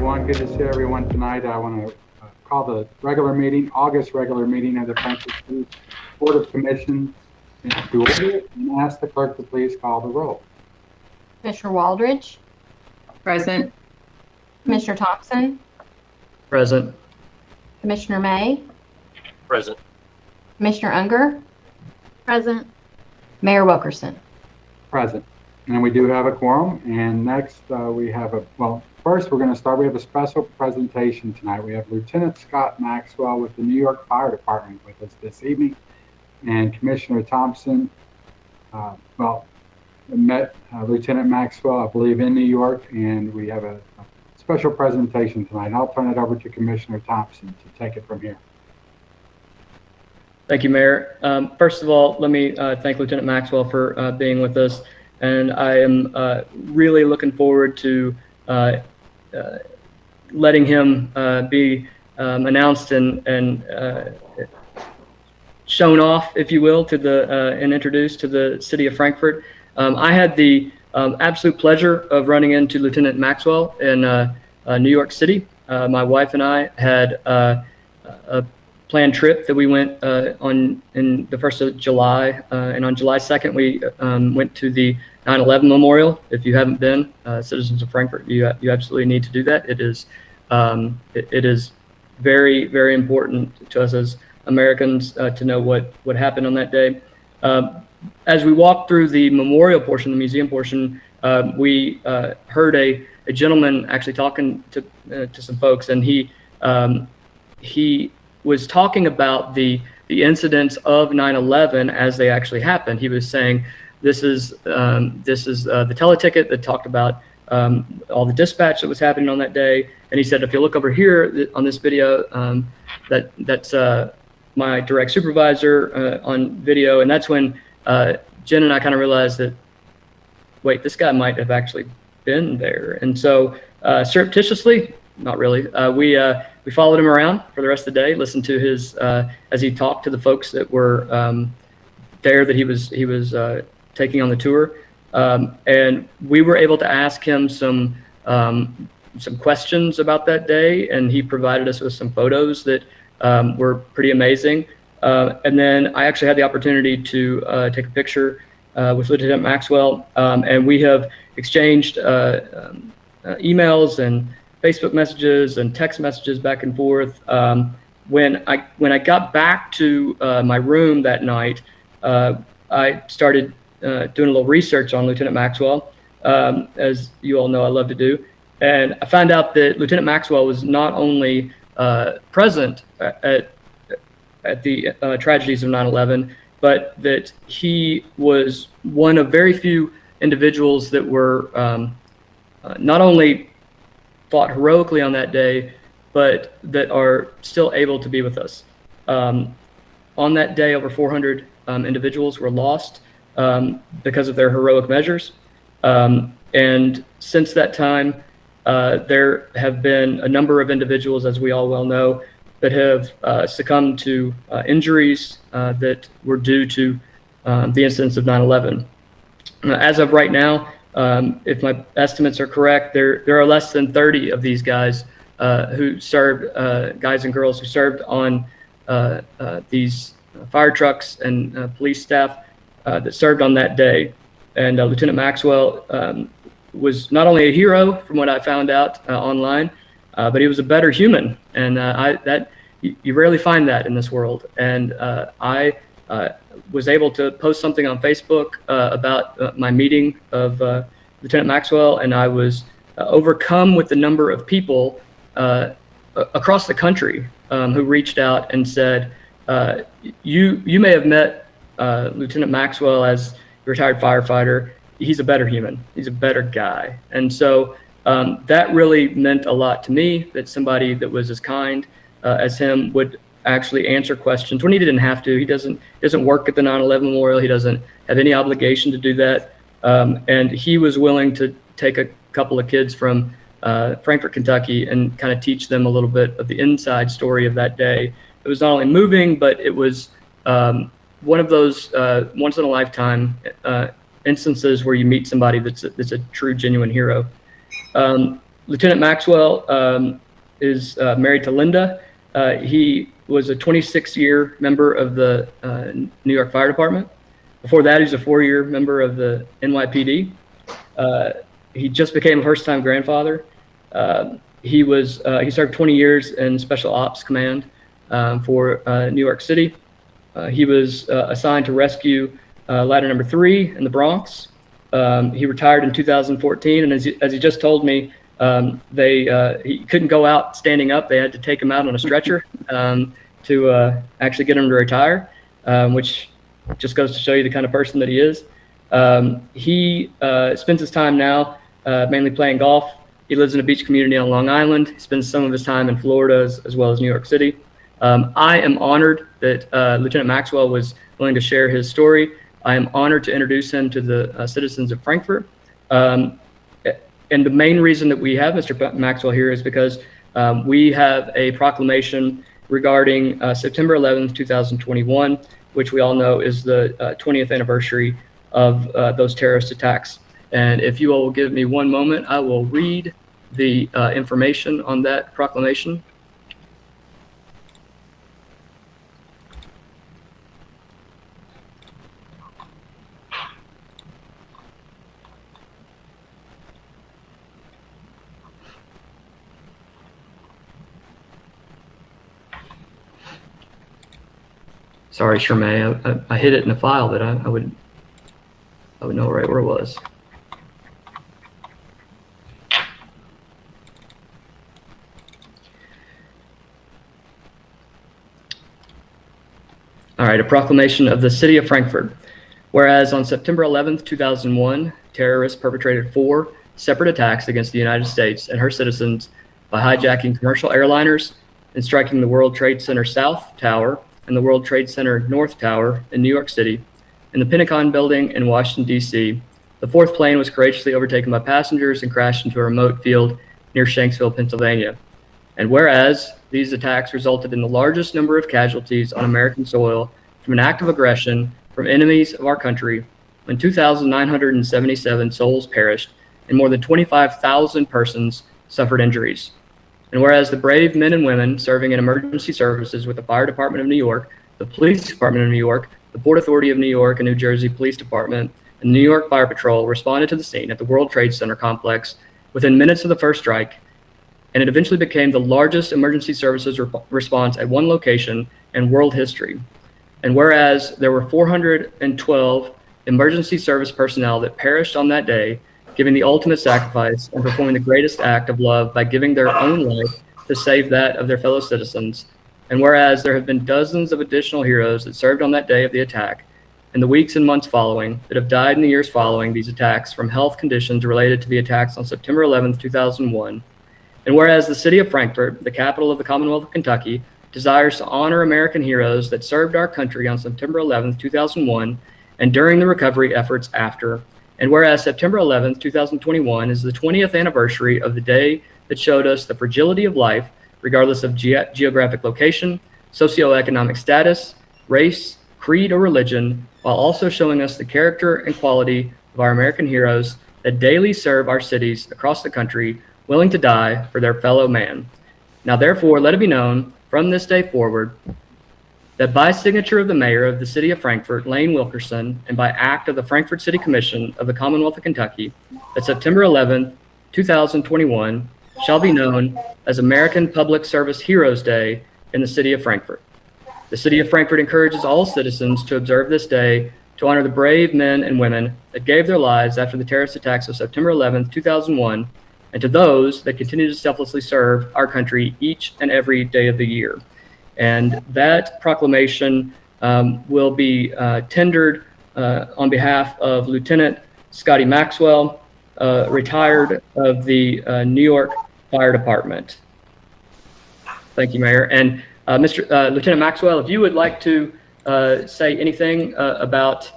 everyone. Good to see everyone tonight. I want to call the August regular meeting of the Frankfort City Board of Commissioners to order and ask the clerk to please call the roll. Commissioner Waldridge? Present. Commissioner Thompson? Present. Commissioner May? Present. Commissioner Unger? Present. Mayor Wilkerson? Present. And we do have a quorum. And next we have first we're going to start. We have a special presentation tonight. We have Lieutenant Scott Maxwell with the New York Fire Department with us this evening. And Commissioner Thompson, met Lieutenant Maxwell, I believe, in New York. And we have a special presentation tonight. I'll turn it over to Commissioner Thompson to take it from here. Thank you, Mayor. First of all, let me thank Lieutenant Maxwell for being with us. And I am really looking forward to letting him be announced and shown off, if you will, to and introduced to the city of Frankfort. I had the absolute pleasure of running into Lieutenant Maxwell in New York City. My wife and I had a planned trip that we went on in the 1st of July, and on July 2nd we went to the 9/11 Memorial. If you haven't been, citizens of Frankfort, you absolutely need to do that. It is very, very important to us as Americans to know what happened on that day. As we walked through the memorial portion, the museum portion, we heard a gentleman actually talking to some folks, and he was talking about the incidents of 9/11 as they actually happened. He was saying, this is the teleticket that talked about all the dispatch that was happening on that day. And he said, if you look over here on this video, that's my direct supervisor on video. And that's when Jen and I kind of realized that, wait, this guy might have actually been there. And so surreptitiously, not really, we followed him around for the rest of the day, listened to his as he talked to the folks that were there that he was taking on the tour, and we were able to ask him some questions about that day, and he provided us with some photos that were pretty amazing. And then I actually had the opportunity to take a picture with Lieutenant Maxwell, and we have exchanged emails and Facebook messages and text messages back and forth. When I got back to my room that night, I started doing a little research on Lieutenant Maxwell, as you all know I love to do. And I found out that Lieutenant Maxwell was not only present at the tragedies of 9/11, but that he was one of very few individuals that were not only fought heroically on that day, but that are still able to be with us. On that day, over 400 individuals were lost because of their heroic measures. And since that time, there have been a number of individuals, as we all well know, that have succumbed to injuries that were due to the incidents of 9/11. As of right now, if my estimates are correct, there are less than 30 of these guys who served, guys and girls who served on these fire trucks and police staff that served on that day. And Lieutenant Maxwell was not only a hero, from what I found out online, but he was a better human. And you rarely find that in this world. And I was able to post something on Facebook about my meeting of Lieutenant Maxwell, and I was overcome with the number of people across the country who reached out and said, you may have met Lieutenant Maxwell as a retired firefighter. He's a better human. He's a better guy. And so that really meant a lot to me, that somebody that was as kind as him would actually answer questions when he didn't have to. He doesn't work at the 9/11 Memorial. He doesn't have any obligation to do that. And he was willing to take a couple of kids from Frankfort, Kentucky, and kind of teach them a little bit of the inside story of that day. It was not only moving, but it was one of those once in a lifetime instances where you meet somebody that's a true, genuine hero. Lieutenant Maxwell is married to Linda. He was a 26-year member of the New York Fire Department. Before that, he was a 4-year member of the NYPD. He just became a first-time grandfather. He served 20 years in Special Ops Command for New York City. He was assigned to rescue ladder number 3 in the Bronx. He retired in 2014, and as he just told me, he couldn't go out standing up. They had to take him out on a stretcher to actually get him to retire, which just goes to show you the kind of person that he is. He spends his time now mainly playing golf. He lives in a beach community on Long Island. He spends some of his time in Florida as well as New York City. I am honored that Lieutenant Maxwell was willing to share his story. I am honored to introduce him to the citizens of Frankfort. And the main reason that we have Mr. Maxwell here is because we have a proclamation regarding September 11th, 2021, which we all know is the 20th anniversary of those terrorist attacks. And if you all will give me one moment, I will read the information on that proclamation. Sorry, Shermay, I hid it in a file that I would know right where it was. All right, a proclamation of the City of Frankfort. Whereas on September 11th, 2001, terrorists perpetrated 4 separate attacks against the United States and her citizens by hijacking commercial airliners and striking the World Trade Center South Tower and the World Trade Center North Tower in New York City, and the Pentagon Building in Washington, D.C. The 4th plane was courageously overtaken by passengers and crashed into a remote field near Shanksville, Pennsylvania. And whereas these attacks resulted in the largest number of casualties on American soil from an act of aggression from enemies of our country, when 2,977 souls perished and more than 25,000 persons suffered injuries. And whereas the brave men and women serving in emergency services with the Fire Department of New York, the Police Department of New York, the Port Authority of New York and New Jersey Police Department, and the New York Fire Patrol responded to the scene at the World Trade Center complex within minutes of the first strike, and it eventually became the largest emergency services response at one location in world history. And whereas there were 412 emergency service personnel that perished on that day, giving the ultimate sacrifice and performing the greatest act of love by giving their own life to save that of their fellow citizens. And whereas there have been dozens of additional heroes that served on that day of the attack, and the weeks and months following, that have died in the years following these attacks from health conditions related to the attacks on September 11th, 2001. And whereas the city of Frankfort, the capital of the Commonwealth of Kentucky, desires to honor American heroes that served our country on September 11th, 2001, and during the recovery efforts after. And whereas September 11th, 2021 is the 20th anniversary of the day that showed us the fragility of life, regardless of geographic location, socioeconomic status, race, creed, or religion, while also showing us the character and quality of our American heroes that daily serve our cities across the country, willing to die for their fellow man. Now therefore, let it be known from this day forward that by signature of the mayor of the city of Frankfort, Lane Wilkerson, and by act of the Frankfort City Commission of the Commonwealth of Kentucky, that September 11th, 2021 shall be known as American Public Service Heroes Day in the city of Frankfort. The city of Frankfort encourages all citizens to observe this day to honor the brave men and women that gave their lives after the terrorist attacks of September 11th, 2001, and to those that continue to selflessly serve our country each and every day of the year. And that proclamation will be tendered on behalf of Lieutenant Scotty Maxwell, retired of the New York Fire Department. Thank you, Mayor. And Lieutenant Maxwell, if you would like to say anything about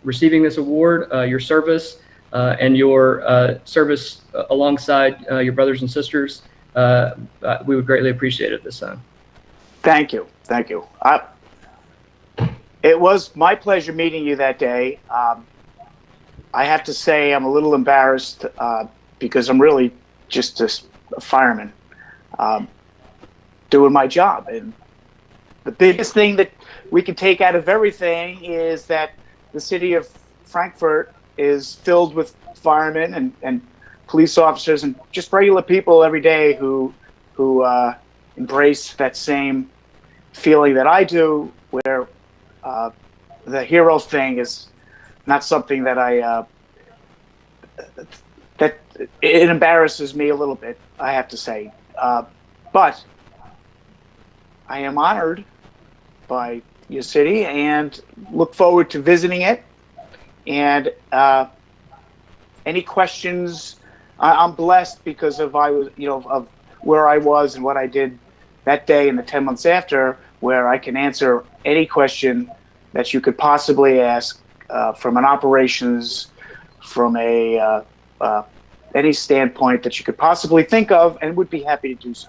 receiving this award, your service, and your service alongside your brothers and sisters, we would greatly appreciate it at this time. Thank you. Thank you. It was my pleasure meeting you that day. I have to say I'm a little embarrassed because I'm really just a fireman doing my job. And the biggest thing that we can take out of everything is that the city of Frankfort is filled with firemen and police officers and just regular people every day who embrace that same feeling that I do, where the hero thing is not something that that it embarrasses me a little bit, I have to say. But I am honored by your city and look forward to visiting it. And any questions, I'm blessed because of of where I was and what I did that day and the 10 months after, where I can answer any question that you could possibly ask from an operations, from any standpoint that you could possibly think of, and would be happy to do so.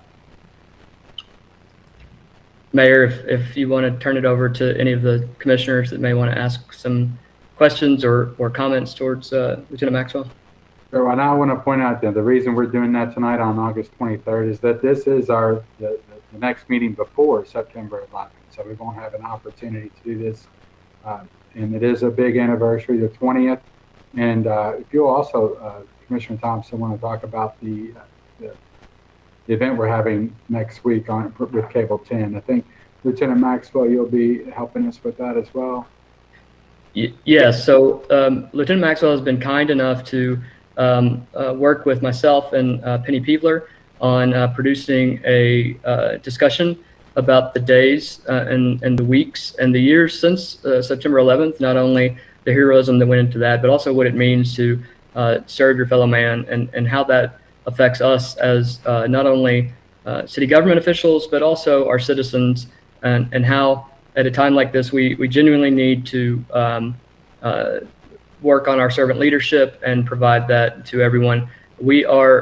Mayor, if you want to turn it over to any of the commissioners that may want to ask some questions or comments towards Lieutenant Maxwell. So, and I want to point out that the reason we're doing that tonight on August 23rd is that this is the next meeting before September 11th. So we won't have an opportunity to do this. And it is a big anniversary, the 20th. And if you also, Commissioner Thompson, want to talk about the event we're having next week with Cable 10. I think, Lieutenant Maxwell, you'll be helping us with that as well. Yes. So Lieutenant Maxwell has been kind enough to work with myself and Penny Peevler on producing a discussion about the days and the weeks and the years since September 11th, not only the heroism that went into that, but also what it means to serve your fellow man and how that affects us as not only city government officials, but also our citizens, and how at a time like this, we genuinely need to work on our servant leadership and provide that to everyone. We are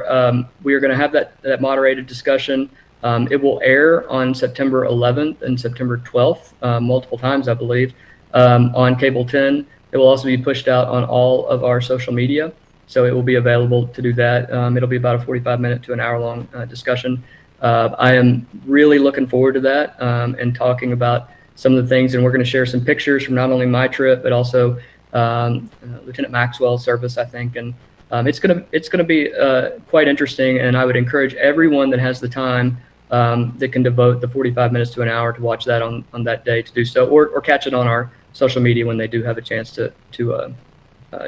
going to have that moderated discussion. It will air on September 11th and September 12th, multiple times, I believe, on Cable 10. It will also be pushed out on all of our social media, so it will be available to do that. It'll be about a 45-minute to an hour-long discussion. I am really looking forward to that and talking about some of the things, and we're going to share some pictures from not only my trip, but also Lieutenant Maxwell's service, I think, and it's gonna be quite interesting. And I would encourage everyone that has the time that can devote the 45 minutes to an hour to watch that on that day to do so, or catch it on our social media when they do have a chance to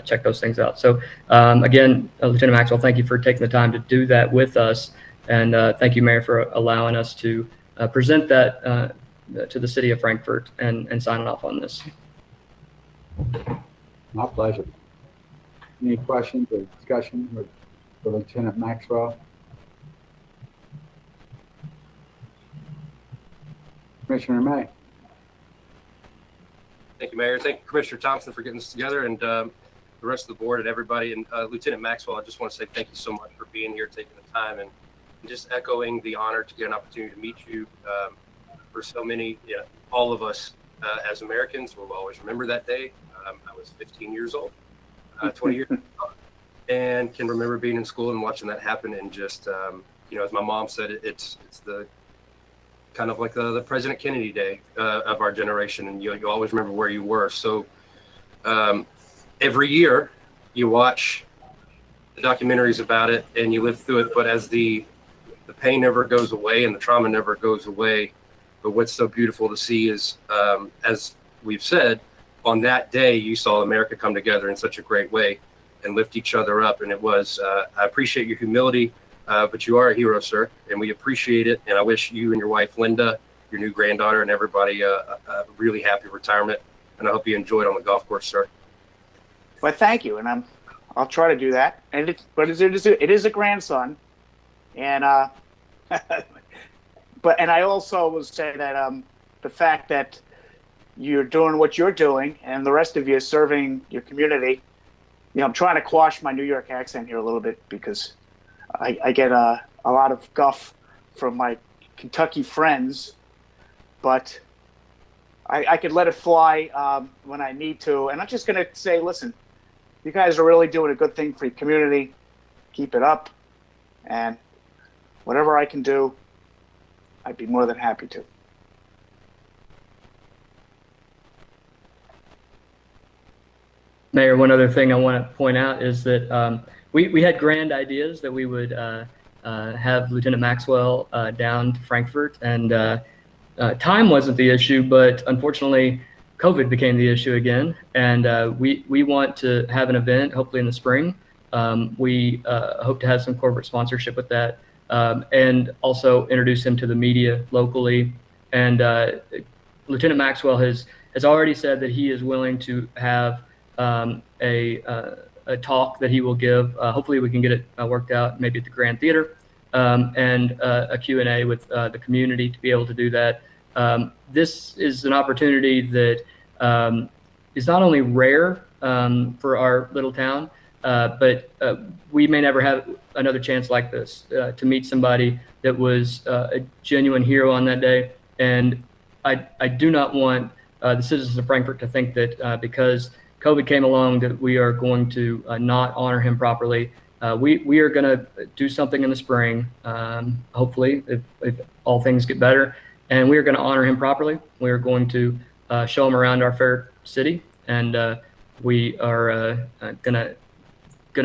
check those things out. So again, Lieutenant Maxwell, thank you for taking the time to do that with us, and thank you, Mayor, for allowing us to present that to the city of Frankfort and signing off on this. My pleasure. Any questions or discussion with Lieutenant Maxwell? Commissioner May. Thank you, Mayor. Thank you, Commissioner Thompson, for getting this together, and the rest of the board and everybody. And Lieutenant Maxwell, I just want to say thank you so much for being here, taking the time, and just echoing the honor to get an opportunity to meet you. For so many, all of us as Americans will always remember that day. I was 15 years old, 20 years ago, and can remember being in school and watching that happen. And just, as my mom said, it's the kind of like the President Kennedy Day of our generation. And you always remember where you were. So every year you watch the documentaries about it and you live through it. But as the pain never goes away and the trauma never goes away. But what's so beautiful to see is, as we've said, on that day, you saw America come together in such a great way and lift each other up. And it was, I appreciate your humility, but you are a hero, sir, and we appreciate it. And I wish you and your wife, Linda, your new granddaughter, and everybody a really happy retirement. And I hope you enjoy it on the golf course, sir. Well, thank you. And I'll try to do that. And it is a grandson. And, and I also will say that the fact that you're doing what you're doing and the rest of you serving your community, I'm trying to quash my New York accent here a little bit because I get a lot of guff from my Kentucky friends, but I could let it fly when I need to. And I'm just going to say, listen, you guys are really doing a good thing for your community. Keep it up. And whatever I can do, I'd be more than happy to. Mayor, one other thing I want to point out is that we had grand ideas that we would have Lieutenant Maxwell down to Frankfort, and time wasn't the issue, but unfortunately, COVID became the issue again, and we want to have an event, hopefully in the spring. We hope to have some corporate sponsorship with that, and also introduce him to the media locally. And Lieutenant Maxwell has already said that he is willing to have a talk that he will give. Hopefully we can get it worked out, maybe at the Grand Theater, and a Q&A with the community to be able to do that. This is an opportunity that is not only rare for our little town, but we may never have another chance like this to meet somebody that was a genuine hero on that day. And I do not want the citizens of Frankfort to think that because COVID came along that we are going to not honor him properly. We are going to do something in the spring, hopefully, if all things get better, and we are going to honor him properly. We are going to show him around our fair city, and we are going to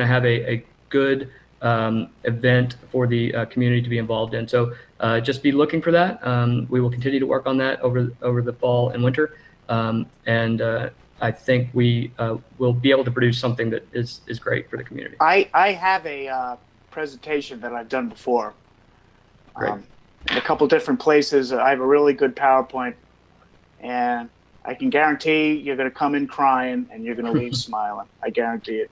have a good event for the community to be involved in. So just be looking for that. We will continue to work on that over the fall and winter, and I think we will be able to produce something that is great for the community. I have a presentation that I've done before. Great. In a couple different places. I have a really good PowerPoint, and I can guarantee you're going to come in crying and you're going to leave smiling. I guarantee it.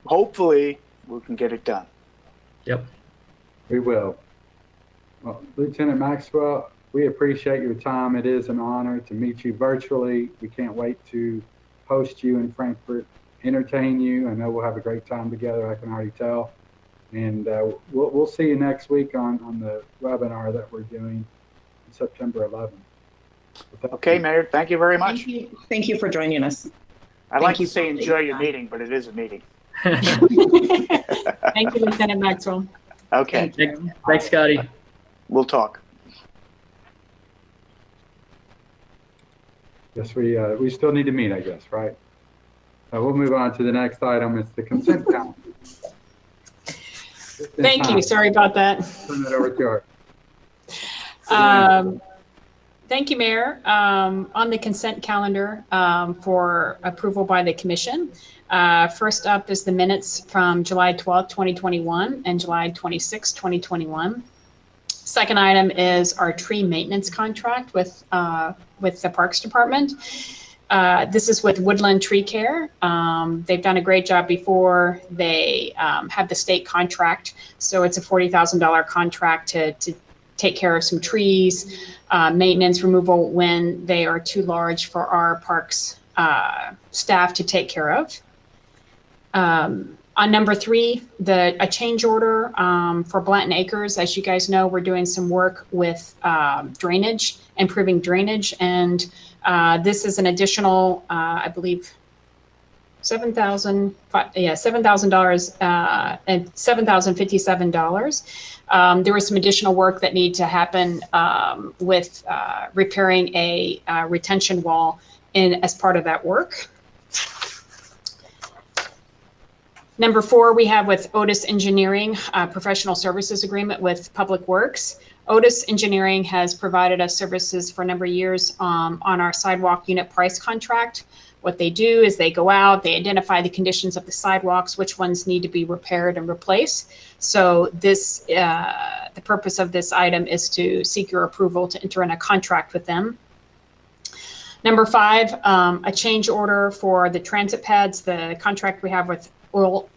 Hopefully, we can get it done. Yep. We will. Well, Lieutenant Maxwell, we appreciate your time. It is an honor to meet you virtually. We can't wait to host you in Frankfort, entertain you. I know we'll have a great time together, I can already tell. And we'll see you next week on the webinar that we're doing on September 11th. Okay, Mayor, thank you very much. Thank you for joining us. I'd like to say enjoy your meeting, but it is a meeting. Thank you, Lieutenant Maxwell. Okay, Thanks, Scotty. we'll talk. Yes, we still need to meet, I guess, right? We'll move on to the next item. It's the consent calendar. Thank you. Sorry about that. Turn it over to her. Thank you, Mayor. On the consent calendar for approval by the commission, first up is the minutes from July 12th, 2021 and July 26th, 2021. Second item is our tree maintenance contract with the Parks Department. This is with Woodland Tree Care. They've done a great job before. They have the state contract, so it's a $40,000 contract to take care of some trees, maintenance removal when they are too large for our parks staff to take care of. On number 3, a change order for Blanton Acres. As you guys know, we're doing some work with drainage, improving drainage, and this is an additional, I believe, $7,000 and $7,057. There was some additional work that needed to happen with repairing a retention wall as part of that work. Number 4, we have with Otis Engineering, professional services agreement with Public Works. Otis Engineering has provided us services for a number of years on our sidewalk unit price contract. What they do is they go out, they identify the conditions of the sidewalks, which ones need to be repaired and replaced. So this, the purpose of this item is to seek your approval to enter in a contract with them. Number 5, a change order for the transit pads, the contract we have with Owl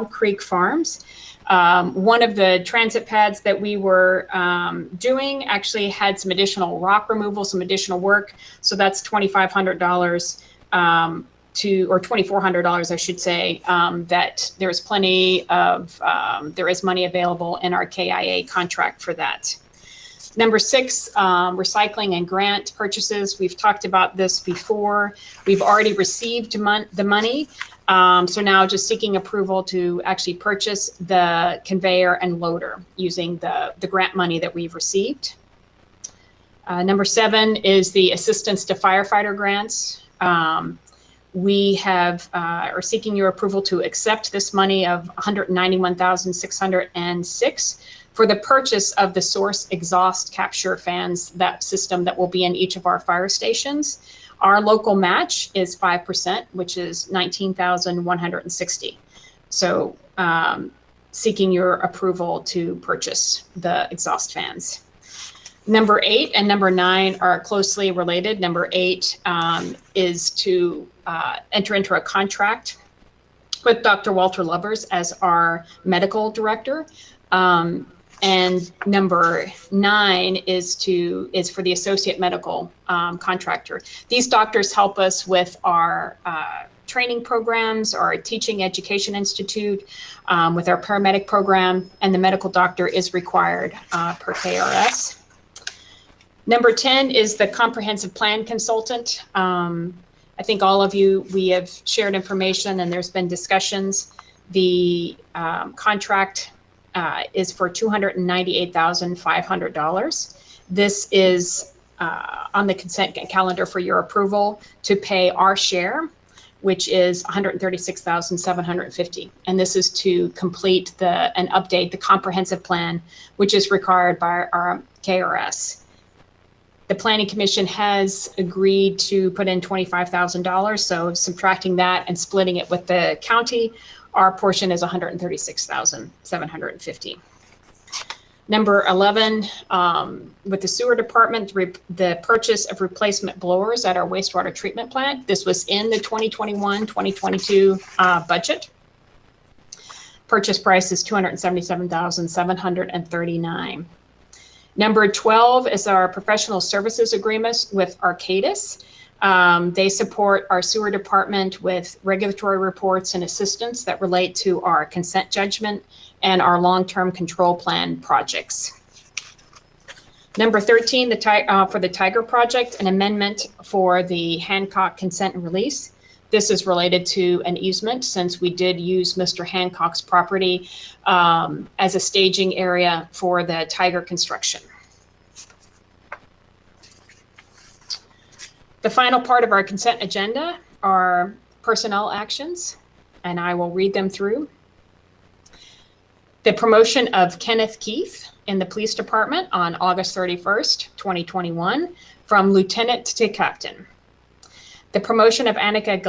Creek Farms. One of the transit pads that we were doing actually had some additional rock removal, some additional work. So that's $2,500 or $2,400, I should say, that there's plenty of, there is money available in our KIA contract for that. Number 6, recycling and grant purchases. We've talked about this before. We've already received the money. So now just seeking approval to actually purchase the conveyor and loader using the grant money that we've received. Number 7 is the assistance to firefighter grants. We are seeking your approval to accept this money of $191,606 for the purchase of the source exhaust capture fans, that system that will be in each of our fire stations. Our local match is 5%, which is $19,160. So seeking your approval to purchase the exhaust fans. Number 8 and number 9 are closely related. Number 8 is to enter into a contract with Dr. Walter Lovers as our medical director. And number 9 is for the associate medical contractor. These doctors help us with our training programs, our teaching education institute, with our paramedic program, and the medical doctor is required per KRS. Number 10 is the comprehensive plan consultant. I think all of you, we have shared information and there's been discussions. The contract is for $298,500. This is on the consent calendar for your approval to pay our share, which is $136,750. And this is to complete and update the comprehensive plan, which is required by our KRS. The Planning Commission has agreed to put in $25,000. So subtracting that and splitting it with the county, our portion is $136,750. Number 11, with the sewer department, the purchase of replacement blowers at our wastewater treatment plant. This was in the 2021-2022 budget. Purchase price is $277,739. Number 12 is our professional services agreement with Arcadis. They support our sewer department with regulatory reports and assistance that relate to our consent judgment and our long-term control plan projects. Number 13, for the Tiger Project, an amendment for the Hancock consent and release. This is related to an easement since we did use Mr. Hancock's property as a staging area for the Tiger construction. The final part of our consent agenda are personnel actions, and I will read them through. The promotion of Kenneth Keith in the police department on August 31st, 2021, from lieutenant to captain. The promotion of Annika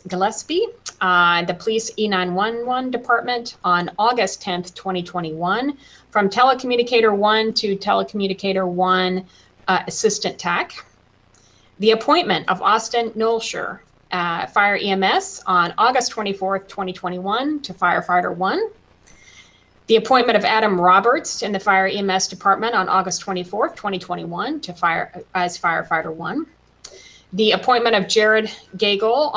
Gillespie, the police E911 department on August 10th, 2021, from telecommunicator 1 to telecommunicator 1 assistant TAC. The appointment of Austin Nolsher, Fire EMS on August 24th, 2021 to Firefighter 1. The appointment of Adam Roberts in the Fire EMS department on August 24th, 2021 as Firefighter 1. The appointment of Jared Gagel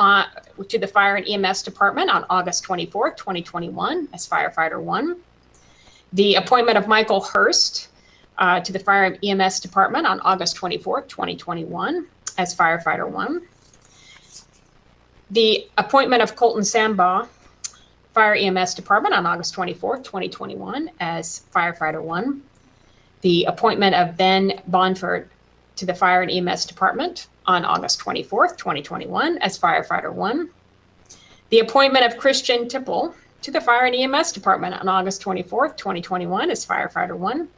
to the Fire and EMS department on August 24th, 2021 as Firefighter 1. The appointment of Michael Hurst to the Fire and EMS department on August 24th, 2021 as Firefighter 1. The appointment of Colton Sambaugh, Fire EMS department on August 24th, 2021 as Firefighter 1. The appointment of Ben Bonford to the Fire and EMS department on August 24th, 2021 as Firefighter 1. The appointment of Christian Tipple to the Fire and EMS department on August 24th, 2021 as Firefighter 1.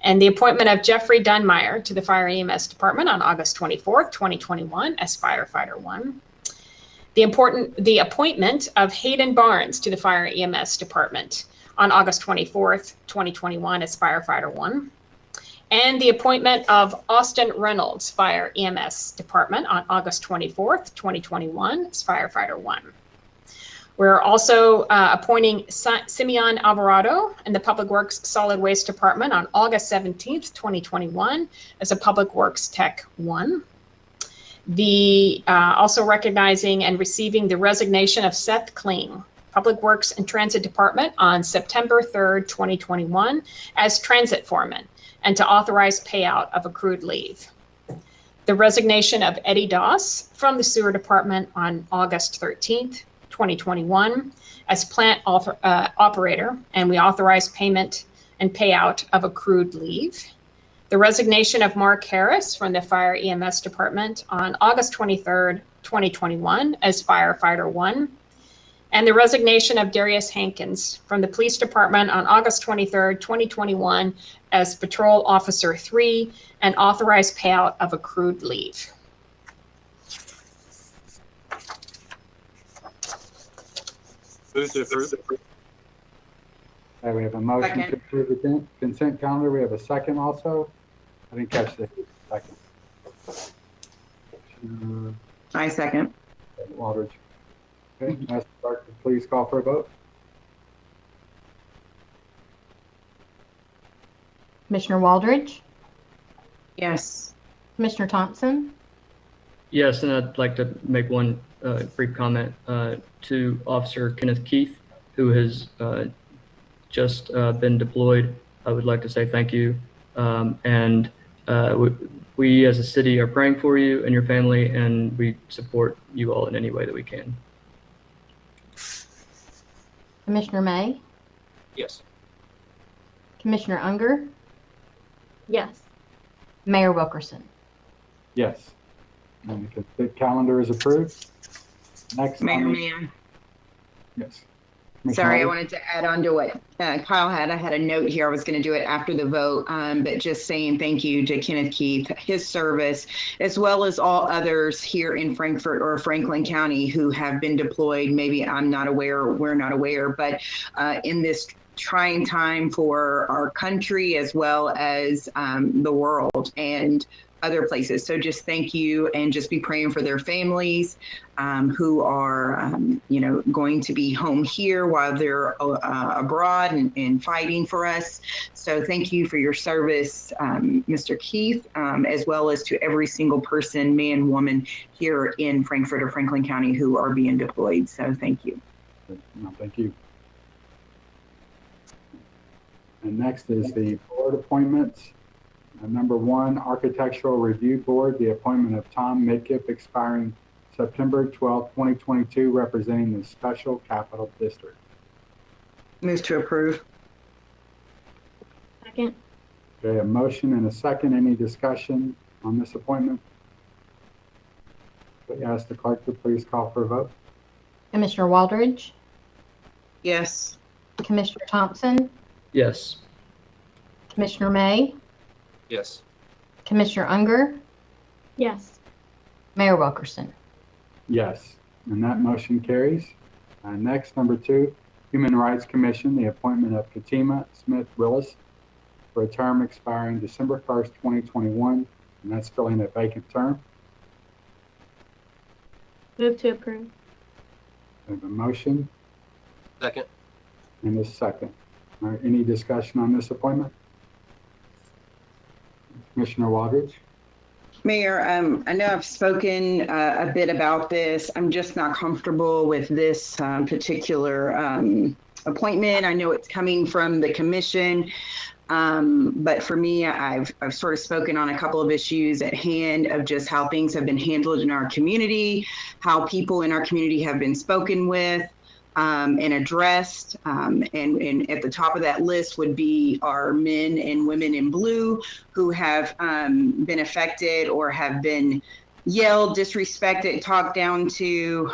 And the appointment of Jeffrey Dunmeyer to the Fire and EMS department on August 24th, 2021 as Firefighter 1. The appointment of Hayden Barnes to the Fire and EMS department on August 24th, 2021 as Firefighter 1. And the appointment of Austin Reynolds, Fire EMS department on August 24th, 2021 as Firefighter 1. We're also appointing Simeon Alvarado in the Public Works Solid Waste Department on August 17th, 2021 as a Public Works Tech 1. Also recognizing and receiving the resignation of Seth Kling, Public Works and Transit Department on September 3rd, 2021 as Transit Foreman, and to authorize payout of accrued leave. The resignation of Eddie Doss from the Sewer Department on August 13th, 2021 as plant operator, and we authorize payment and payout of accrued leave. The resignation of Mark Harris from the Fire EMS Department on August 23rd, 2021 as Firefighter 1. And the resignation of Darius Hankins from the Police Department on August 23rd, 2021 as Patrol Officer 3 and authorized payout of accrued leave. Move to approve. Okay, we have a motion to Second. approve the consent calendar. We have a second also. I didn't catch the second. I second. Waldridge. Okay, ask the clerk to please call for a vote. Commissioner Waldridge, Yes. Commissioner Thompson, Yes, and I'd like to make one brief comment to Officer Kenneth Keith, who has just been deployed. I would like to say thank you. And we as a city are praying for you and your family, and we support you all in any way that we can. Commissioner May, Yes. Commissioner Unger, Yes. Mayor Wilkerson. Yes. And the consent calendar is approved. Next. Mayor, on- may I? Yes. Sorry, I Commissioner wanted to add on to what Kyle had. I had a note here. I was going to do it after the vote, but just saying thank you to Kenneth Keith, his service, as well as all others here in Frankfort or Franklin County who have been deployed. Maybe I'm not aware, we're not aware, but in this trying time for our country as well as the world and other places. So just thank you, and just be praying for their families who are, going to be home here while they're abroad and fighting for us. So thank you for your service, Mr. Keith, as well as to every single person, man, woman here in Frankfort or Franklin County who are being deployed. So thank you. No, thank you. And next is the board appointments. Number 1, Architectural Review Board, the appointment of Tom Midkiff, expiring September 12, 2022, representing the Special Capital District. Move to approve. Second. Okay, a motion and a second. Any discussion on this appointment? I ask the clerk to please call for a vote. Commissioner Waldridge, Yes. Commissioner Thompson, Yes. Commissioner May, Yes. Commissioner Unger, Yes. Mayor Wilkerson. Yes, and that motion carries. Next, number 2, Human Rights Commission, the appointment of Katima Smith Willis for a term expiring December 1st, 2021, and that's filling a vacant term. Move to approve. I have a motion Second. and a second. All right, any discussion on this appointment? Commissioner Waldridge? Mayor, I know I've spoken a bit about this. I'm just not comfortable with this particular appointment. I know it's coming from the commission, but for me, I've sort of spoken on a couple of issues at hand of just how things have been handled in our community, how people in our community have been spoken with and addressed. And at the top of that list would be our men and women in blue who have been affected or have been yelled, disrespected, talked down to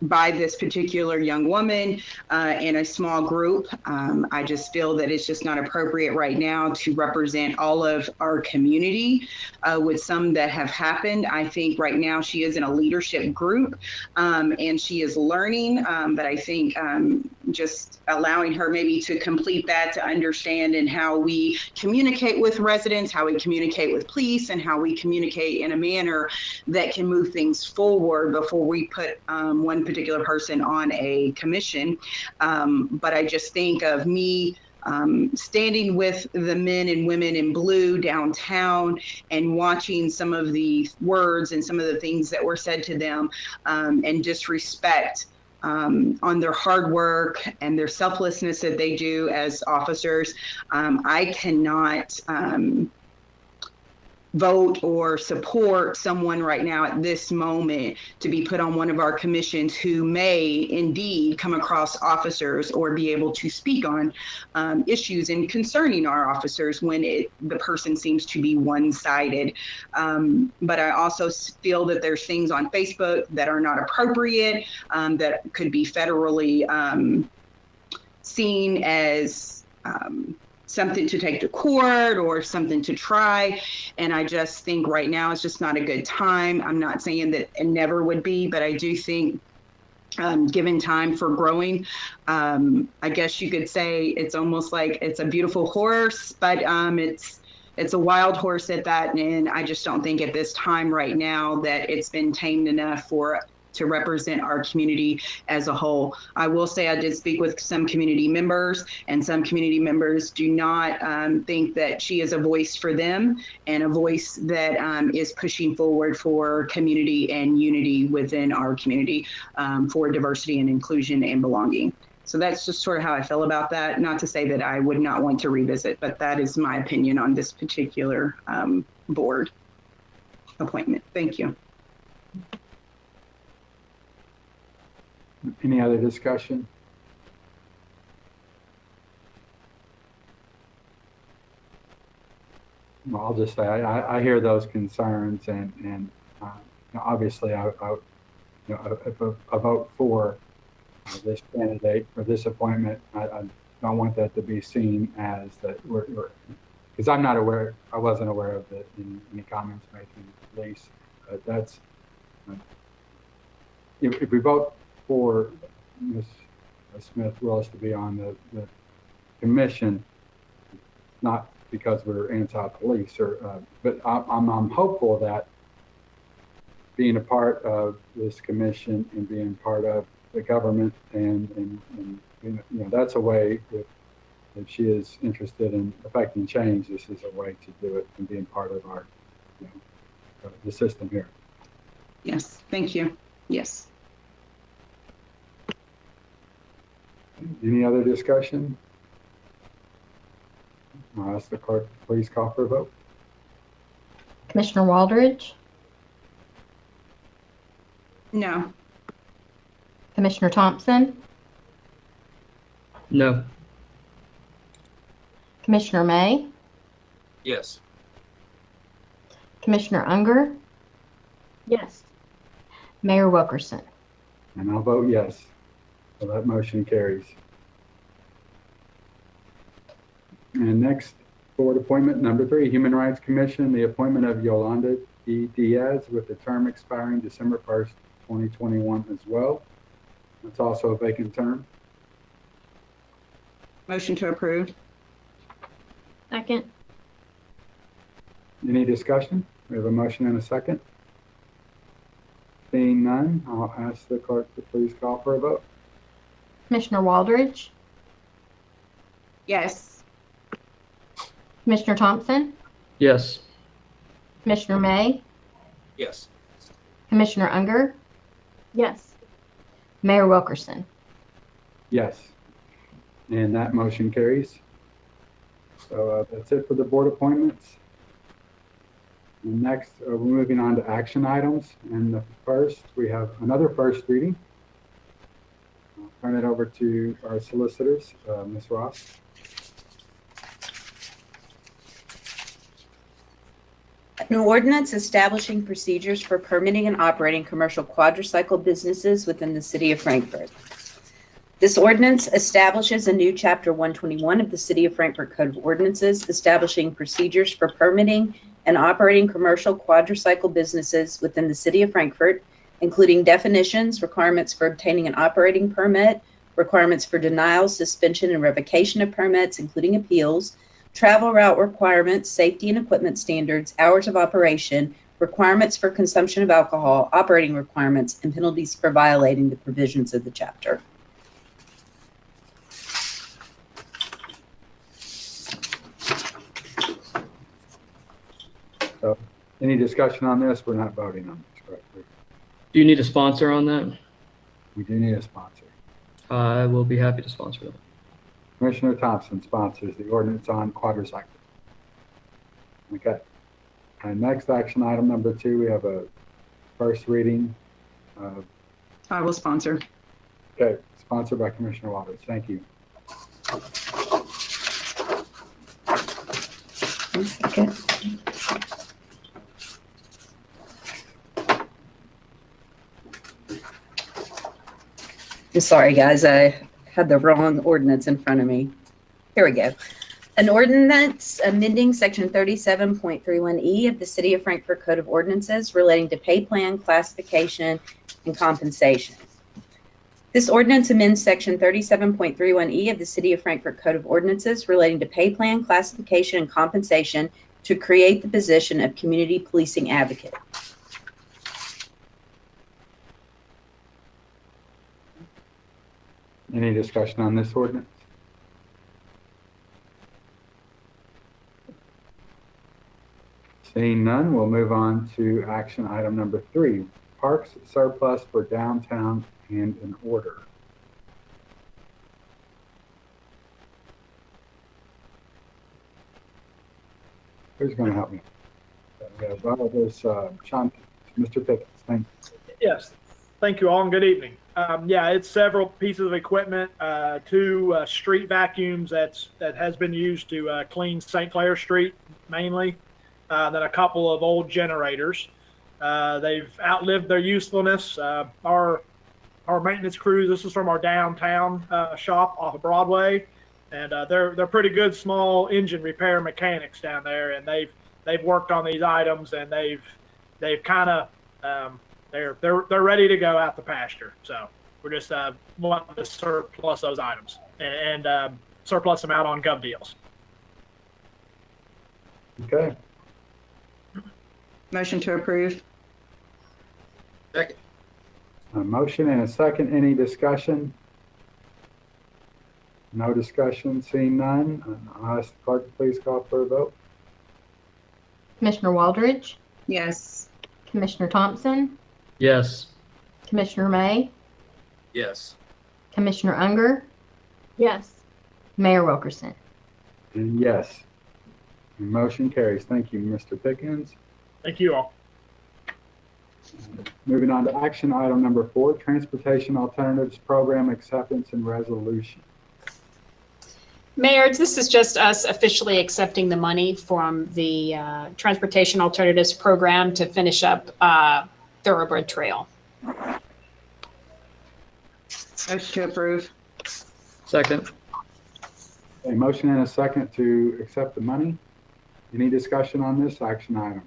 by this particular young woman in a small group. I just feel that it's just not appropriate right now to represent all of our community with some that have happened. I think right now she is in a leadership group and she is learning, but I think just allowing her maybe to complete that, to understand and how we communicate with residents, how we communicate with police, and how we communicate in a manner that can move things forward before we put one particular person on a commission. But I just think of me standing with the men and women in blue downtown and watching some of the words and some of the things that were said to them and disrespect on their hard work and their selflessness that they do as officers. I cannot vote or support someone right now at this moment to be put on one of our commissions who may indeed come across officers or be able to speak on issues and concerning our officers when the person seems to be one-sided. But I also feel that there's things on Facebook that are not appropriate, that could be federally seen as something to take to court or something to try. And I just think right now it's just not a good time. I'm not saying that it never would be, but I do think given time for growing, I guess you could say it's almost like it's a beautiful horse, but it's a wild horse at that. And I just don't think at this time right now that it's been tamed enough to represent our community as a whole. I will say I did speak with some community members, and some community members do not think that she is a voice for them and a voice that is pushing forward for community and unity within our community, for diversity and inclusion and belonging. So that's just sort of how I feel about that. Not to say that I would not want to revisit, but that is my opinion on this particular board appointment. Thank you. Any other discussion? Well, I'll just say I hear those concerns, and obviously I if I vote for this candidate or this appointment, I don't want that to be seen as that we're because I'm not aware, I wasn't aware of it in any comments made from the police. But that's if we vote for Ms. Smith Willis to be on the commission, not because we're anti-police, but I'm hopeful that being a part of this commission and being part of the government and that's a way that if she is interested in affecting change, this is a way to do it and being part of our the system here. Yes, thank you. Yes. Any other discussion? I'll ask the clerk to please call for a vote. Commissioner Waldridge, No. Commissioner Thompson, No. Commissioner May, Yes. Commissioner Unger, Yes. Mayor Wilkerson. And I'll vote yes. So that motion carries. And next, board appointment number 3, Human Rights Commission, the appointment of Yolanda E. Diaz with the term expiring December 1st, 2021 as well. It's also a vacant term. Motion to approve. Second. Any discussion? We have a motion and a second. Seeing none, I'll ask the clerk to please call for a vote. Commissioner Waldridge, Yes. Commissioner Thompson, Yes. Commissioner May, Yes. Commissioner Unger, Yes. Mayor Wilkerson. Yes. And that motion carries. So that's it for the board appointments. And next, we're moving on to action items. And the first, we have another first reading. I'll turn it over to our solicitors, Ms. Ross. An ordinance establishing procedures for permitting and operating commercial quadricycle businesses within the city of Frankfort. This ordinance establishes a new Chapter 121 of the City of Frankfort Code of Ordinances, establishing procedures for permitting and operating commercial quadricycle businesses within the city of Frankfort, including definitions, requirements for obtaining an operating permit, requirements for denial, suspension, and revocation of permits, including appeals, travel route requirements, safety and equipment standards, hours of operation, requirements for consumption of alcohol, operating requirements, and penalties for violating the provisions of the chapter. So any discussion on this? We're not voting on this, correct? Do you need a sponsor on that? We do need a sponsor. I will be happy to sponsor that. Commissioner Thompson sponsors the ordinance on quadricycle. Okay. And next action item number 2, we have a first reading. I will sponsor. Okay, sponsored by Commissioner Waters. Thank you. One second. I'm sorry, guys. I had the wrong ordinance in front of me. Here we go. An ordinance amending section 37.31E of the City of Frankfort Code of Ordinances relating to pay plan, classification, and compensation. This ordinance amends section 37.31E of the City of Frankfort Code of Ordinances relating to pay plan, classification, and compensation to create the position of community policing advocate. Any discussion on this ordinance? Seeing none, we'll move on to action item number 3, parks surplus for downtown and in order. Who's going to help me? Well, there's Sean, Mr. Pickens. Thank you. Yes, thank you all, and good evening. Yeah, it's several pieces of equipment, 2 street vacuums that has been used to clean St. Clair Street mainly, then a couple of old generators. They've outlived their usefulness. Our maintenance crews, this is from our downtown shop off of Broadway, and they're pretty good small engine repair mechanics down there, and they've worked on these items, and they've kind of they're ready to go out the pasture. So we're just wanting to surplus those items and surplus them out on gov deals. Okay. Motion to approve. Second. A motion and a second. Any discussion? No discussion. Seeing none, I'll ask the clerk to please call for a vote. Commissioner Waldridge, Yes. Commissioner Thompson, Yes. Commissioner May, Yes. Commissioner Unger, Yes. Mayor Wilkerson. And yes, the motion carries. Thank you, Mr. Pickens. Thank you all. Moving on to action item number 4, Transportation Alternatives Program Acceptance and Resolution. Mayor, this is just us officially accepting the money from the Transportation Alternatives Program to finish up Thoroughbred Trail. Motion to approve. Second. A motion and a second to accept the money. Any discussion on this action item?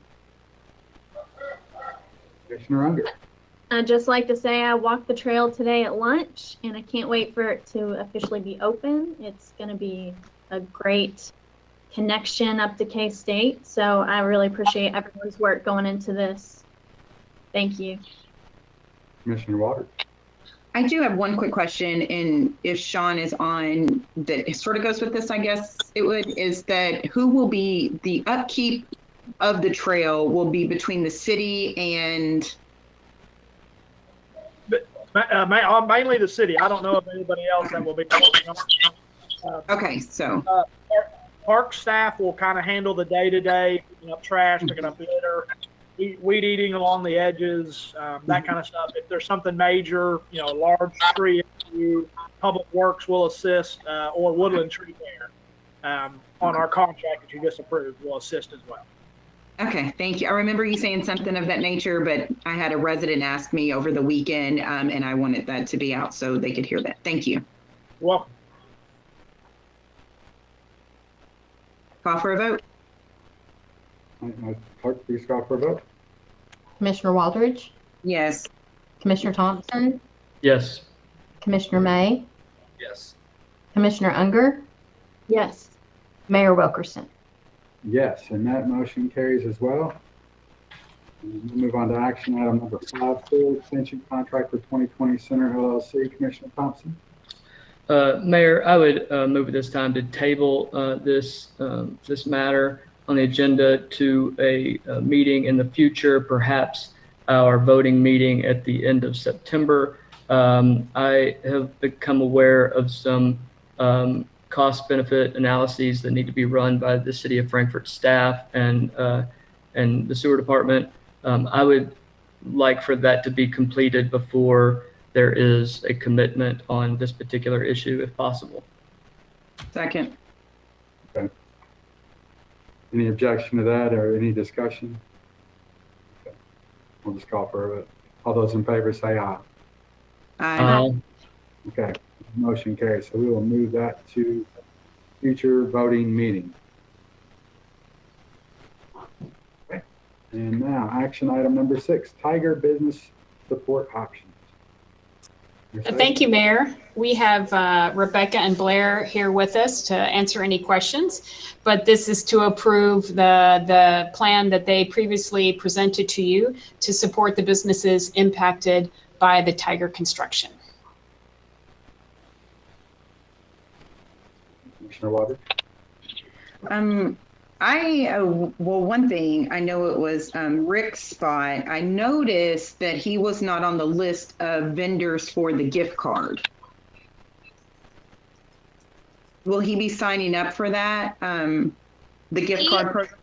Commissioner Unger. I'd just like to say I walked the trail today at lunch, and I can't wait for it to officially be open. It's going to be a great connection up to K-State, so I really appreciate everyone's work going into this. Thank you. Commissioner Waters. I do have one quick question, and if Sean is on, that sort of goes with this, I guess it would, is that who will be the upkeep of the trail will be between the city and Mainly the city. I don't know of anybody else that will be working on it. okay, so Park staff will kind of handle the day-to-day, picking up trash, picking up litter, weed eating along the edges, that kind of stuff. If there's something major, a large tree issue, Public Works will assist, or woodland tree care on our contract that you just approved will assist as well. okay, thank you. I remember you saying something of that nature, but I had a resident ask me over the weekend, and I wanted that to be out so they could hear that. Thank you. You're welcome. Call for a vote. Clerk, please call for a vote. Commissioner Waldridge, Yes. Commissioner Thompson, Yes. Commissioner May, Yes. Commissioner Unger, Yes. Mayor Wilkerson. Yes, and that motion carries as well. And we'll move on to action item number 5, full extension contract for 2020 Center LLC. Commissioner Thompson. Mayor, I would move at this time to table this matter on the agenda to a meeting in the future, perhaps our voting meeting at the end of September. I have become aware of some cost-benefit analyses that need to be run by the City of Frankfort staff, and and the sewer department. I would like for that to be completed before there is a commitment on this particular issue, if possible. Second. Okay. Any objection to that or any discussion? Okay. We'll just call for a vote. All those in favor say aye. Aye. Okay, motion carries. So we will move that to future voting meeting. Okay. And now action item number 6, Tiger Business Support Options. Thank you, Mayor. We have Rebecca and Blair here with us to answer any questions, but this is to approve the plan that they previously presented to you to support the businesses impacted by the Tiger construction. Commissioner Waters? Well, one thing, I know it was Rick's spot. I noticed that he was not on the list of vendors for the gift card. Will he be signing up for that? The gift card program?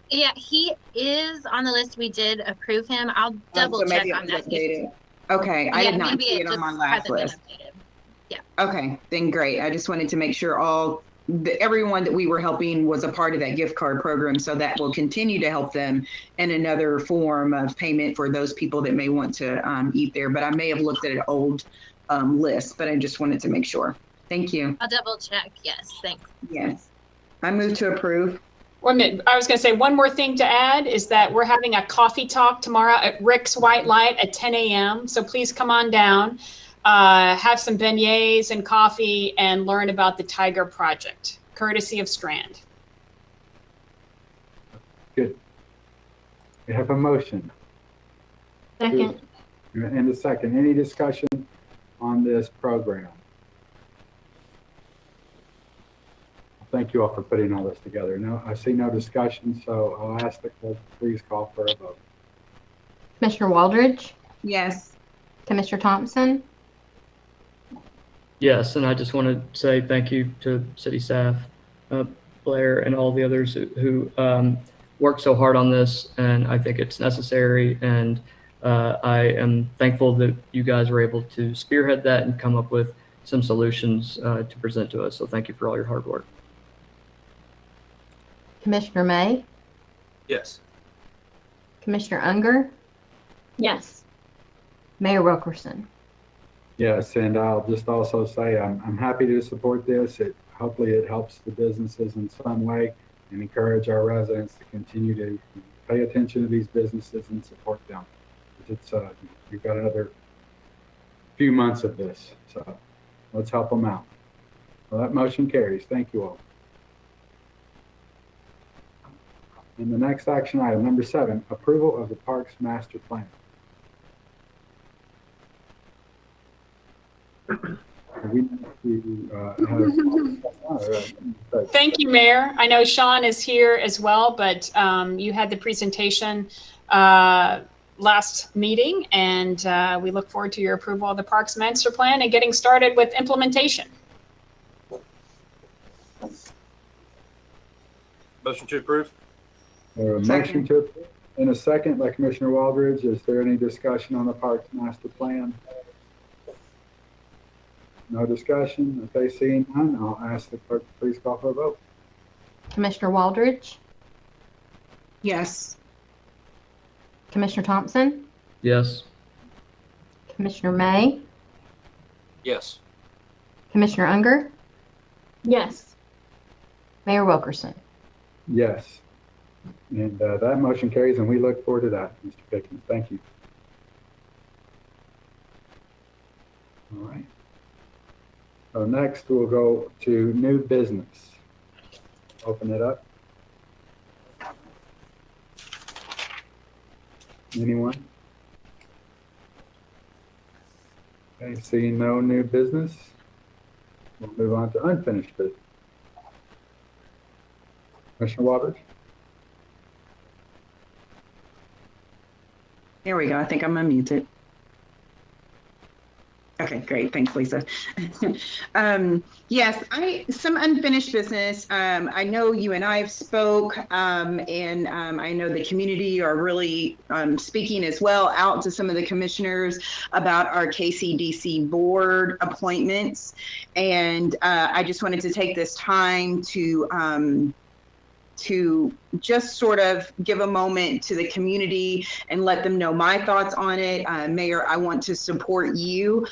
Yeah, he is on the list. We did approve him. I'll double check on that. Okay, I Yeah, did not maybe see it on my last hasn't been list. updated. Yeah. Okay, then great. I just wanted to make sure everyone that we were helping was a part of that gift card program, so that will continue to help them in another form of payment for those people that may want to eat there. But I may have looked at an old list, but I just wanted to make sure. Thank you. I'll double check. Yes, thanks. Yes. I move to approve. 1 minute. I was going to say one more thing to add is that we're having a coffee talk tomorrow at Rick's White Light at 10 a.m. So please come on down, have some beignets and coffee, and learn about the Tiger Project, courtesy of Strand. Good. We have a motion. Second. And a second. Any discussion on this program? Thank you all for putting all this together. No, I see no discussion, so I'll ask the clerk to please call for a vote. Commissioner Waldridge, Yes. Commissioner Thompson, Yes, and I just want to say thank you to city staff, Blair, and all the others who worked so hard on this, and I think it's necessary, and I am thankful that you guys were able to spearhead that and come up with some solutions to present to us. So thank you for all your hard work. Commissioner May, Yes. Commissioner Unger, Yes. Mayor Wilkerson. Yes, and I'll just also say I'm happy to support this. Hopefully it helps the businesses in some way and encourage our residents to continue to pay attention to these businesses and support them. It's we've got another few months of this, so let's help them out. Well, that motion carries. Thank you all. And the next action item, number 7, approval of the Parks Master Plan. Thank you, Mayor. I know Sean is here as well, but you had the presentation last meeting, and we look forward to your approval of the Parks Master Plan and getting started with implementation. Motion to approve? Motion to approve in a second by Commissioner Waldridge. Is there any discussion on the Parks Master Plan? No discussion. Okay, seeing none, I'll ask the clerk to please call for a vote. Commissioner Waldridge, Yes. Commissioner Thompson, Yes. Commissioner May, Yes. Commissioner Unger, Yes. Mayor Wilkerson. Yes. And that motion carries, and we look forward to that, Mr. Pickens. Thank you. All right. So next, we'll go to new business. Open it up. Anyone? Okay, seeing no new business, we'll move on to unfinished business. Commissioner Waters? There we go. I think I'm unmuted. Okay, great. Thanks, Lisa. Yes, some unfinished business. I know you and I have spoke, and I know the community are really speaking as well out to some of the commissioners about our KCDC board appointments. And I just wanted to take this time to just sort of give a moment to the community and let them know my thoughts on it. Mayor, I want to support you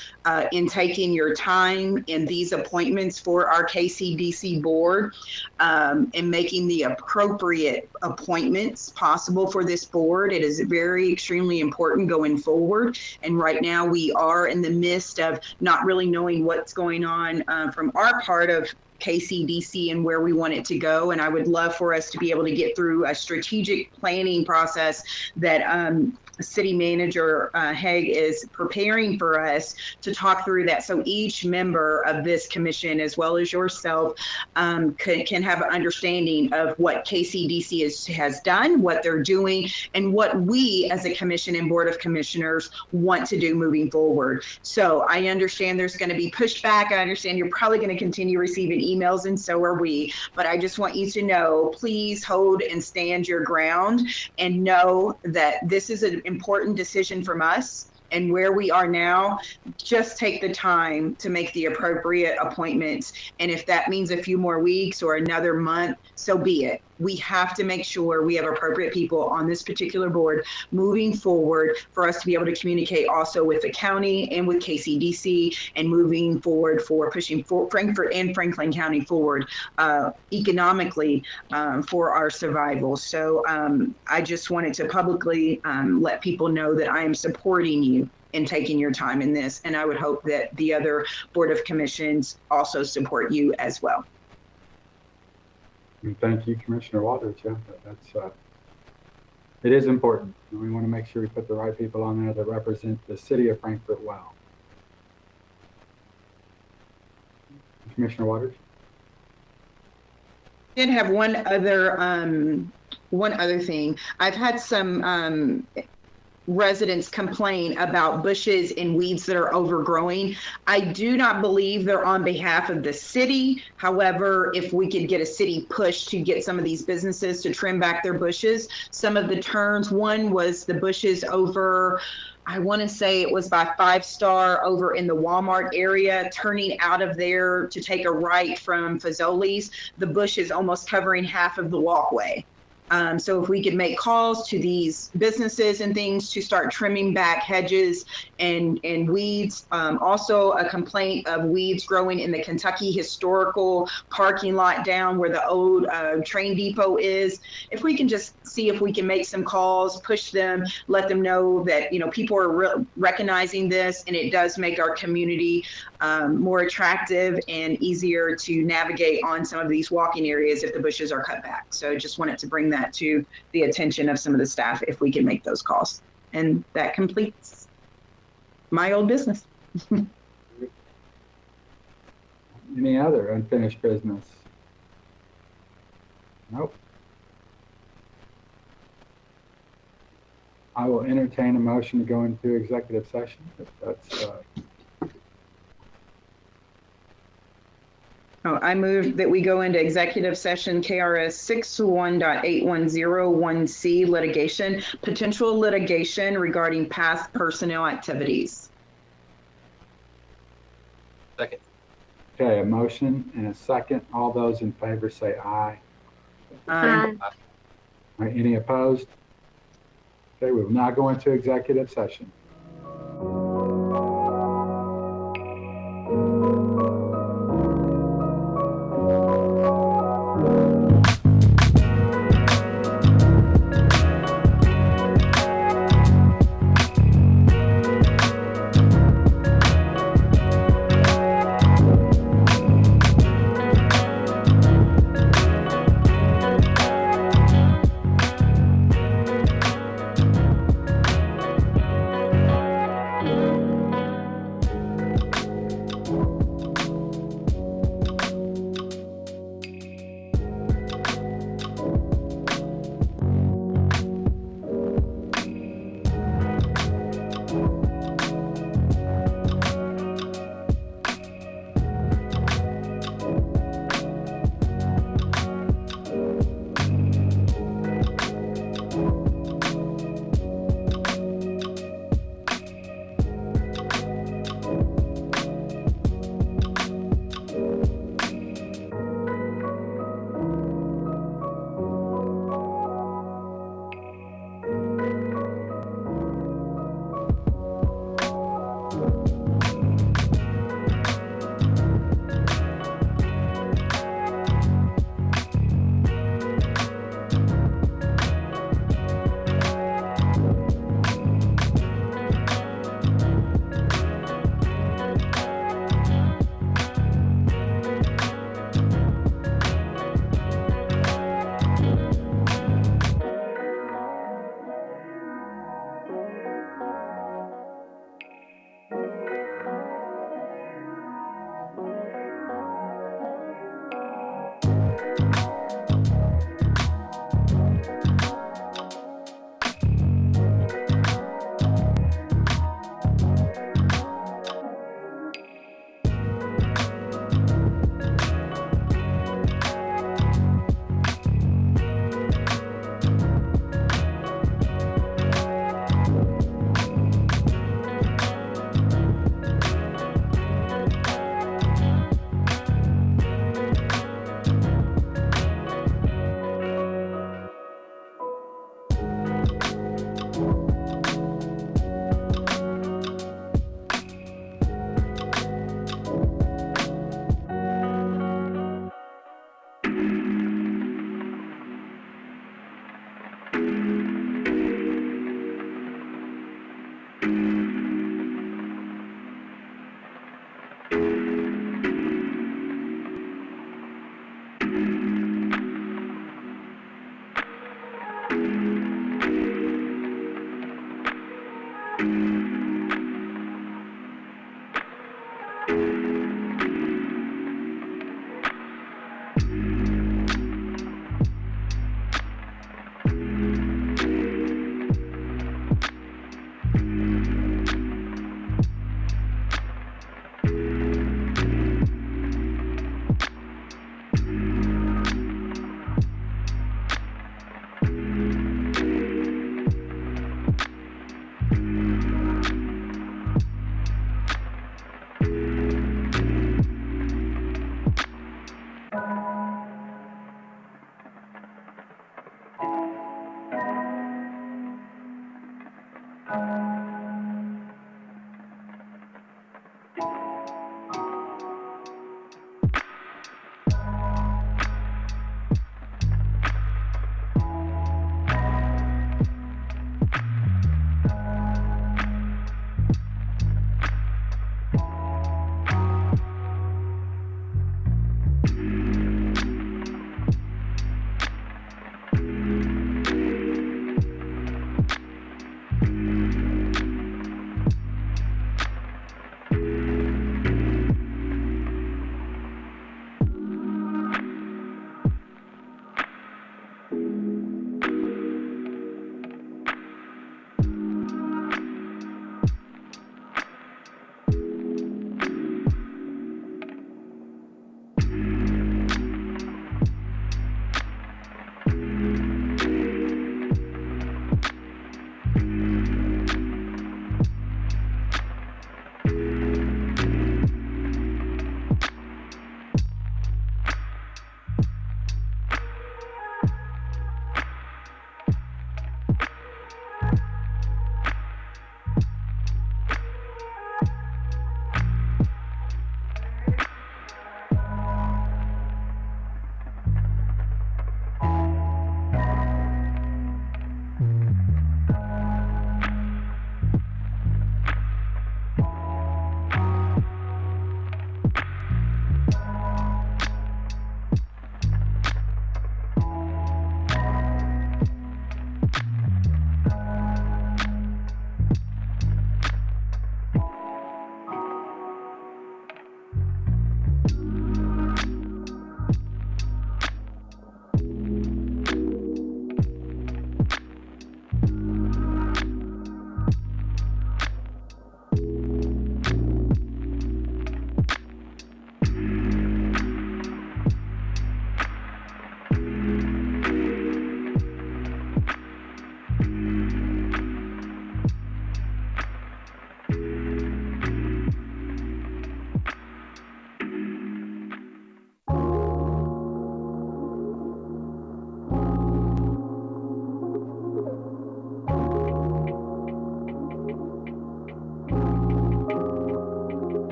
in taking your time in these appointments for our KCDC board and making the appropriate appointments possible for this board. It is very extremely important going forward. And right now we are in the midst of not really knowing what's going on from our part of KCDC and where we want it to go. And I would love for us to be able to get through a strategic planning process that City Manager Haig is preparing for us to talk through that. So each member of this commission, as well as yourself, can have an understanding of what KCDC has done, what they're doing, and what we as a commission and board of commissioners want to do moving forward. So I understand there's going to be pushback. I understand you're probably going to continue receiving emails, and so are we. But I just want you to know, please hold and stand your ground and know that this is an important decision from us. And where we are now, just take the time to make the appropriate appointments. And if that means a few more weeks or another month, so be it. We have to make sure we have appropriate people on this particular board moving forward for us to be able to communicate also with the county and with KCDC and moving forward for pushing for Frankfort and Franklin County forward economically for our survival. So I just wanted to publicly let people know that I am supporting you in taking your time in this. And I would hope that the other Board of Commissions also support you as well. And thank you, Commissioner Walters. Yeah, it is important. And we want to make sure we put the right people on there that represent the city of Frankfort well. Commissioner Waters? I did have one other thing. I've had some residents complain about bushes and weeds that are overgrowing. I do not believe they're on behalf of the city. However, if we could get a city push to get some of these businesses to trim back their bushes, some of the turns, one was the bushes over, I want to say it was by 5 Star over in the Walmart area, turning out of there to take a right from Fazoli's. The bush is almost covering half of the walkway. So if we could make calls to these businesses and things to start trimming back hedges and weeds. Also a complaint of weeds growing in the Kentucky Historical parking lot down where the old train depot is. If we can just see if we can make some calls, push them, let them know that, you know, people are recognizing this, and it does make our community more attractive and easier to navigate on some of these walking areas if the bushes are cut back. So I just wanted to bring that to the attention of some of the staff if we can make those calls. And that completes my old business. Any other unfinished business? Nope. I will entertain a motion to go into executive session if that's I move that we go into executive session KRS 61.8101C litigation, potential litigation regarding past personnel activities. Second. okay. A motion and a second. All those in favor say aye. Aye. All right, any opposed? Okay, we will now go into executive session.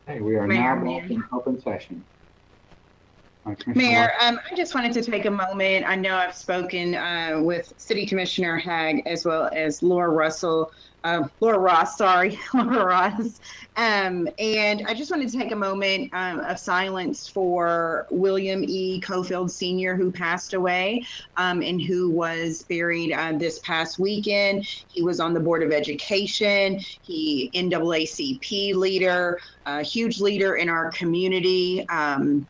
Okay, we are Mayor, now back in open session. Commissioner Mayor, Lawson. I just wanted to take a moment. I know I've spoken with City Commissioner Hag as well as Laura Ross, Laura Ross. And I just wanted to take a moment of silence for William E. Cofield Sr., who passed away and who was buried this past weekend. He was on the Board of Education. He NAACP leader, a huge leader in our community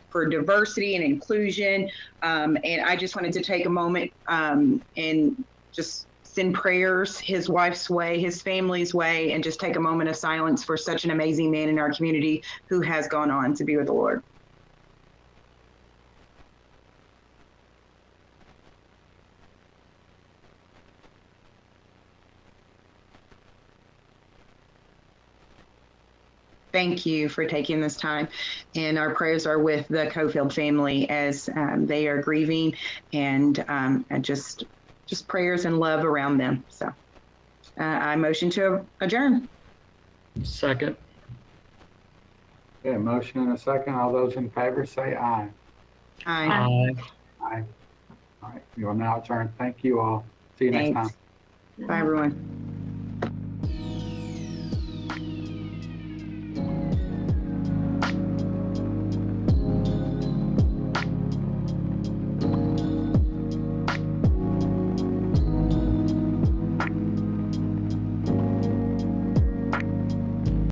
for diversity and inclusion. And I just wanted to take a moment and just send prayers his wife's way, his family's way, and just take a moment of silence for such an amazing man in our community who has gone on to be with the Lord. Thank you for taking this time. And our prayers are with the Cofield family as they are grieving, and just prayers and love around them. So I motion to adjourn. Second. Okay, motion and a second. All those in favor say aye. Aye. Aye. Aye. All right, we will now adjourn. Thank you all. See you next Thanks. time. Bye, everyone.